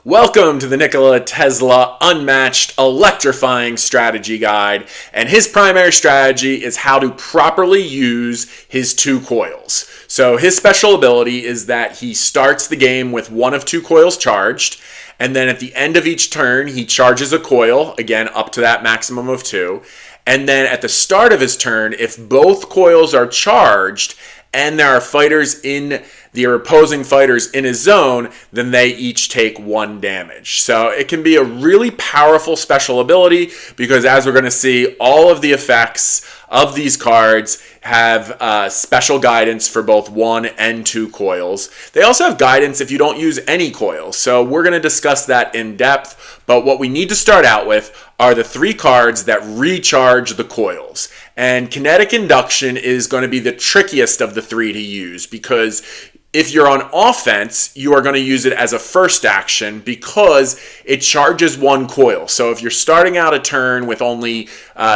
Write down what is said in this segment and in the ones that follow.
Welcome to the Nikola Tesla Unmatched Electrifying Strategy Guide, and his primary strategy is how to properly use his two coils. So his special ability is that he starts the game with one of two coils charged, and then at the end of each turn he charges a coil, again up to that maximum of two, and then at the start of his turn, if both coils are charged and there are fighters in the opposing fighters in his zone, then they each take one damage. So it can be a really powerful special ability because, as we're going to see, all of the effects of these cards have special guidance for both one and two coils. They also have guidance if you don't use any coils. So we're going to discuss that in depth. But what we need to start out with are the three cards that recharge the coils. And kinetic induction is going to be the trickiest of the three to use because if you're on offense, you are going to use it as a first action because it charges one coil. So if you're starting out a turn with only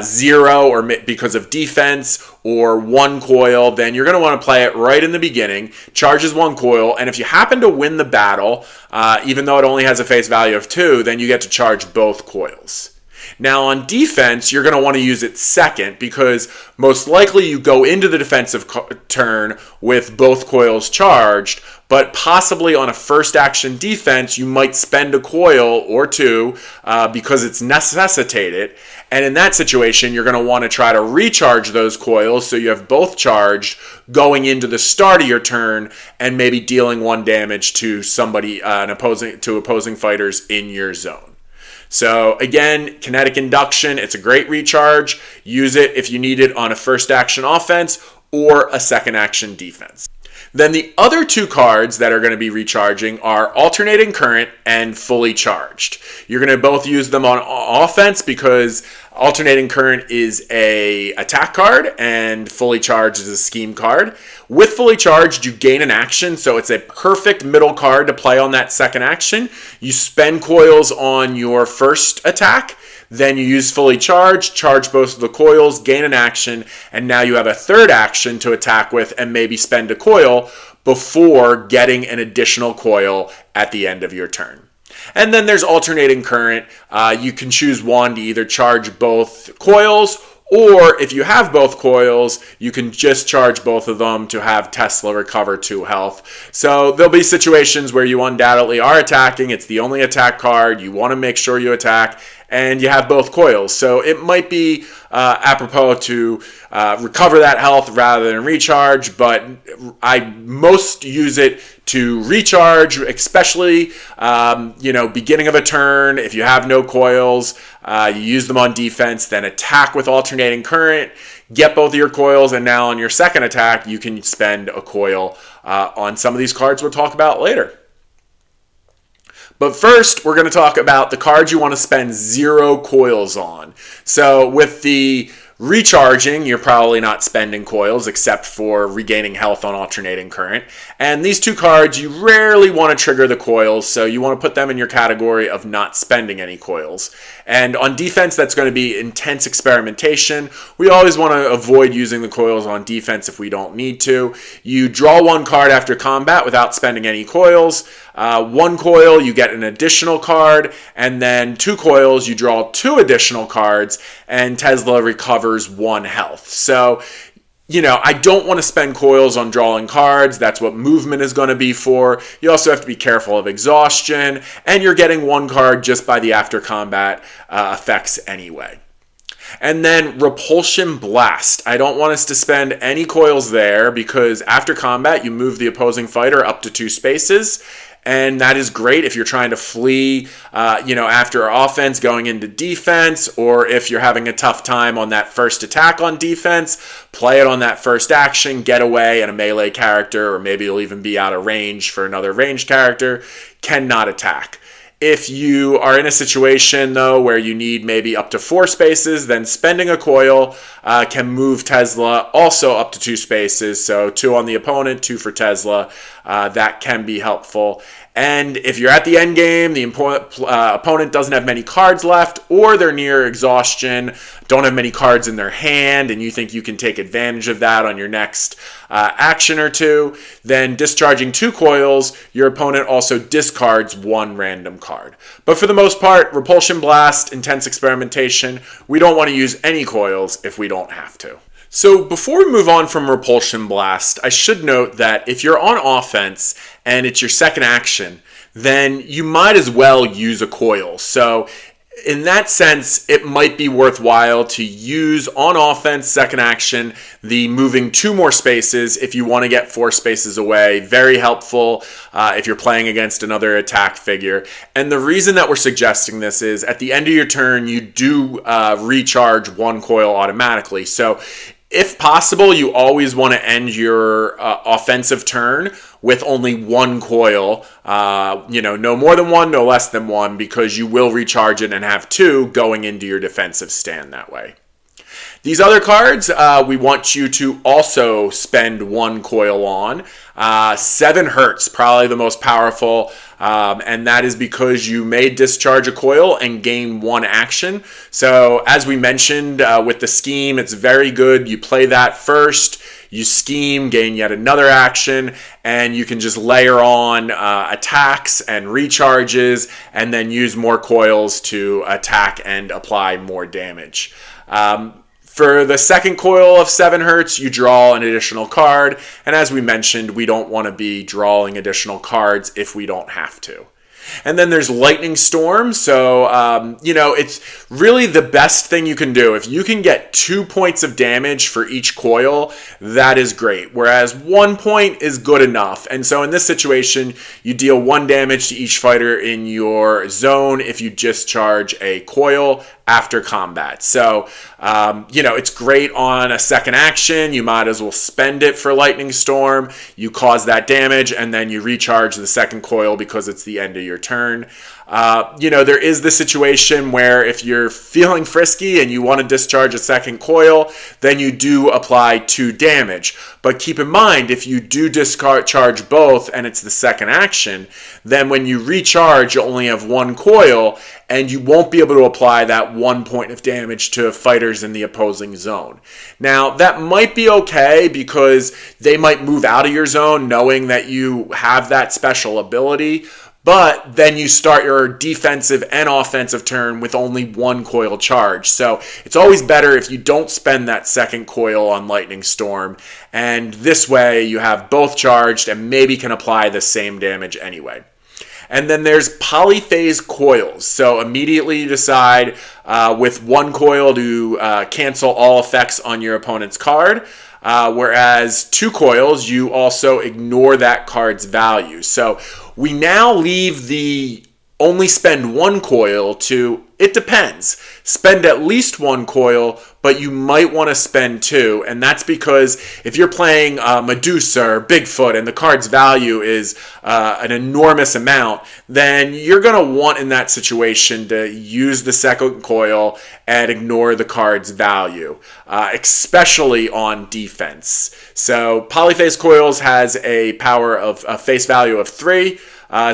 zero or because of defense or one coil, then you're going to want to play it right in the beginning, charges one coil, and if you happen to win the battle, even though it only has a face value of two, then you get to charge both coils. Now on defense, you're going to want to use it second because most likely you go into the defensive turn with both coils charged, but possibly on a first action defense, you might spend a coil or two because it's necessitated. And in that situation, you're going to want to try to recharge those coils so you have both charged going into the start of your turn and maybe dealing one damage to somebody, opposing fighters in your zone. So again, kinetic induction, it's a great recharge. Use it if you need it on a first action offense or a second action defense. Then the other two cards that are going to be recharging are alternating current and fully charged. You're going to both use them on offense because alternating current is a attack card and fully charged is a scheme card. With fully charged, you gain an action, so it's a perfect middle card to play on that second action. You spend coils on your first attack, then you use fully charged, charge both of the coils, gain an action, and now you have a third action to attack with and maybe spend a coil before getting an additional coil at the end of your turn. And then there's alternating current. You can choose one to either charge both coils, or if you have both coils, you can just charge both of them to have Tesla recover 2 health. So there'll be situations where you undoubtedly are attacking. It's the only attack card. You want to make sure you attack, and you have both coils. So it might be apropos to recover that health rather than recharge, but I most use it to recharge, especially beginning of a turn. If you have no coils, you use them on defense, then attack with alternating current, get both of your coils, and now on your second attack, you can spend a coil on some of these cards we'll talk about later. But first, we're going to talk about the cards you want to spend 0 coils on. So with the recharging, you're probably not spending coils except for regaining health on alternating current. And these two cards, you rarely want to trigger the coils, so you want to put them in your category of not spending any coils. And on defense, that's going to be intense experimentation. We always want to avoid using the coils on defense if we don't need to. You draw one card after combat without spending any coils. One coil, you get an additional card, and then 2 coils, you draw 2 additional cards, and Tesla recovers 1 health. So, I don't want to spend coils on drawing cards. That's what movement is going to be for. You also have to be careful of exhaustion, and you're getting 1 card just by the after combat effects anyway. And then Repulsion Blast. I don't want us to spend any coils there because after combat, you move the opposing fighter up to 2 spaces. And that is great if you're trying to flee, after offense going into defense, or if you're having a tough time on that first attack on defense, play it on that first action, get away, and a melee character, or maybe you'll even be out of range for another ranged character, cannot attack. If you are in a situation, though, where you need maybe up to 4 spaces, then spending a coil can move Tesla also up to 2 spaces. So 2 on the opponent, 2 for Tesla. That can be helpful. And if you're at the end game, the opponent doesn't have many cards left, or they're near exhaustion, don't have many cards in their hand, and you think you can take advantage of that on your next action or two, then discharging 2 coils, your opponent also discards 1 random card. But for the most part, repulsion blast, intense experimentation, we don't want to use any coils if we don't have to. So before we move on from Repulsion Blast, I should note that if you're on offense and it's your second action, then you might as well use a coil. So in that sense, it might be worthwhile to use on offense, second action, the moving 2 more spaces if you want to get 4 spaces away. Very helpful if you're playing against another attack figure. And the reason that we're suggesting this is at the end of your turn, you do recharge 1 coil automatically. So if possible, you always want to end your offensive turn with only 1 coil, no more than 1, no less than 1, because you will recharge it and have 2 going into your defensive stand that way. These other cards, we want you to also spend 1 coil on. 7 hurts, probably the most powerful, and that is because you may discharge a coil and gain 1 action. So as we mentioned with the scheme, it's very good. You play that first, you scheme, gain yet another action, and you can just layer on attacks and recharges, and then use more coils to attack and apply more damage. For the second coil of 7 hurts, you draw an additional card. And as we mentioned, we don't want to be drawing additional cards if we don't have to. And then there's Lightning Storm. So, it's really the best thing you can do. If you can get 2 points of damage for each coil, that is great. Whereas 1 point is good enough. And so in this situation, you deal 1 damage to each fighter in your zone if you discharge a coil after combat. So, it's great on a second action. You might as well spend it for Lightning Storm. You cause that damage, and then you recharge the second coil because it's the end of your turn. There is the situation where if you're feeling frisky and you want to discharge a second coil, then you do apply 2 damage. But keep in mind, if you do discharge both and it's the second action, then when you recharge, you only have 1 coil, and you won't be able to apply that 1 point of damage to fighters in the opposing zone. Now, that might be okay because they might move out of your zone knowing that you have that special ability, but then you start your defensive and offensive turn with only 1 coil charge. So it's always better if you don't spend that second coil on Lightning Storm, and this way you have both charged and maybe can apply the same damage anyway. And then there's polyphase coils. So immediately you decide with 1 coil to cancel all effects on your opponent's card. Whereas 2 coils, you also ignore that card's value. So we now leave the only spend 1 coil to, it depends. Spend at least 1 coil, but you might want to spend 2. And that's because if you're playing Medusa or Bigfoot and the card's value is an enormous amount, then you're going to want in that situation to use the second coil and ignore the card's value, especially on defense. So Polyphase Coils has a power of a face value of 3.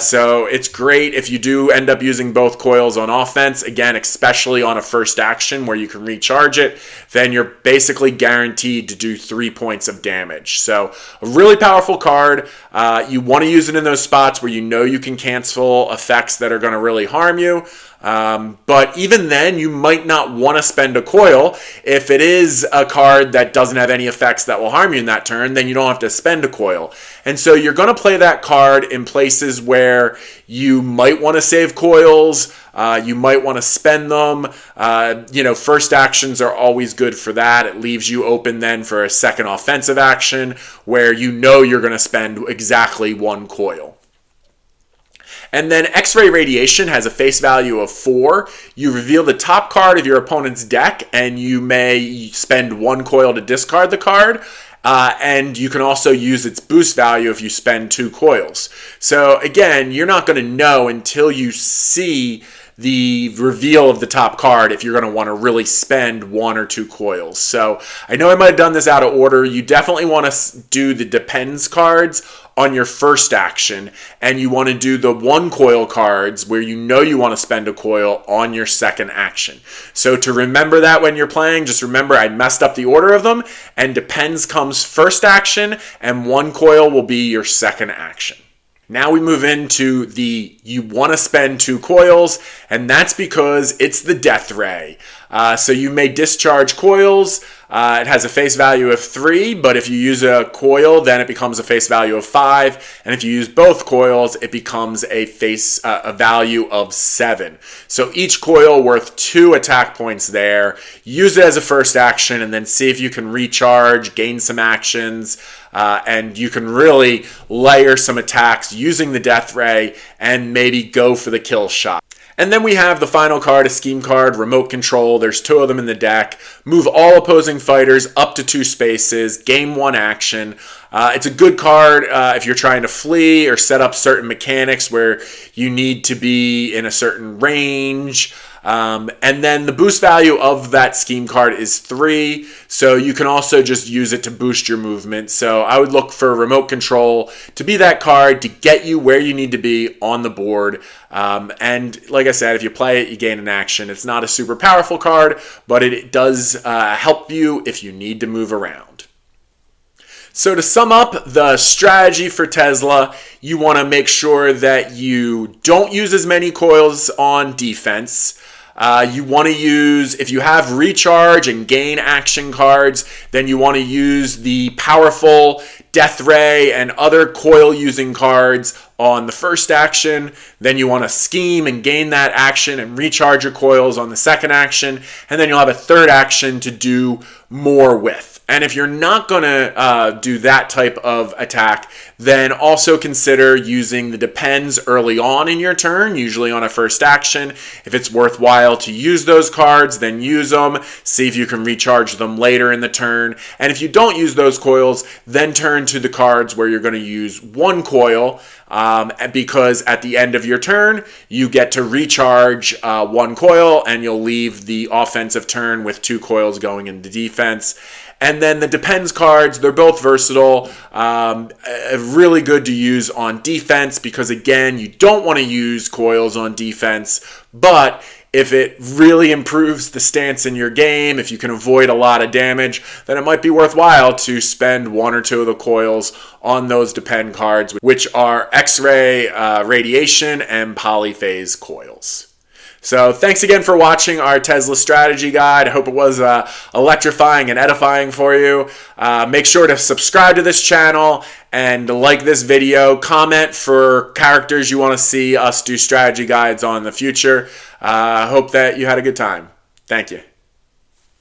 So it's great if you do end up using both coils on offense, again, especially on a first action where you can recharge it, then you're basically guaranteed to do 3 points of damage. So a really powerful card. You want to use it in those spots where you know you can cancel effects that are going to really harm you. But even then, you might not want to spend a coil. If it is a card that doesn't have any effects that will harm you in that turn, then you don't have to spend a coil. And so you're going to play that card in places where you might want to save coils. You might want to spend them. First actions are always good for that. It leaves you open then for a second offensive action where you know you're going to spend exactly 1 coil. And then X-ray radiation has a face value of 4. You reveal the top card of your opponent's deck, and you may spend 1 coil to discard the card. And you can also use its boost value if you spend 2 coils. So again, you're not going to know until you see the reveal of the top card if you're going to want to really spend 1 or 2 coils. So I know I might have done this out of order. You definitely want to do the depends cards on your first action, and you want to do the 1 coil cards where you know you want to spend a coil on your second action. So to remember that when you're playing, just remember I messed up the order of them, and depends comes first action, and 1 coil will be your second action. Now we move into the you want to spend 2 coils, and that's because it's the death ray. So you may discharge coils. It has a face value of 3, but if you use a coil, then it becomes a face value of 5. And if you use both coils, it becomes a value of 7. So each coil worth 2 attack points there. Use it as a first action, and then see if you can recharge, gain some actions, and you can really layer some attacks using the death ray and maybe go for the kill shot. And then we have the final card, a scheme card, remote control. There's 2 of them in the deck. Move all opposing fighters up to 2 spaces. Gain 1 action. It's a good card if you're trying to flee or set up certain mechanics where you need to be in a certain range. And then the boost value of that scheme card is 3, so you can also just use it to boost your movement. So I would look for remote control to be that card to get you where you need to be on the board. And like I said, if you play it, you gain an action. It's not a super powerful card, but it does help you if you need to move around. So to sum up the strategy for Tesla, you want to make sure that you don't use as many coils on defense. You want to use, if you have recharge and gain action cards, then you want to use the powerful death ray and other coil using cards on the first action. Then you want to scheme and gain that action and recharge your coils on the second action. And then you'll have a third action to do more with. And if you're not going to do that type of attack, then also consider using the depends early on in your turn, usually on a first action. If it's worthwhile to use those cards, then use them. See if you can recharge them later in the turn. And if you don't use those coils, then turn to the cards where you're going to use 1 coil, because at the end of your turn, you get to recharge 1 coil, and you'll leave the offensive turn with 2 coils going into defense. And then the depends cards, they're both versatile, really good to use on defense because, again, you don't want to use coils on defense, but if it really improves the stance in your game, if you can avoid a lot of damage, then it might be worthwhile to spend 1 or 2 of the coils on those depend cards, which are X-ray, radiation, and polyphase coils. So thanks again for watching our Tesla strategy guide. I hope it was electrifying and edifying for you. Make sure to subscribe to this channel and like this video. Comment for characters you want to see us do strategy guides on in the future. Hope that you had a good time. Thank you.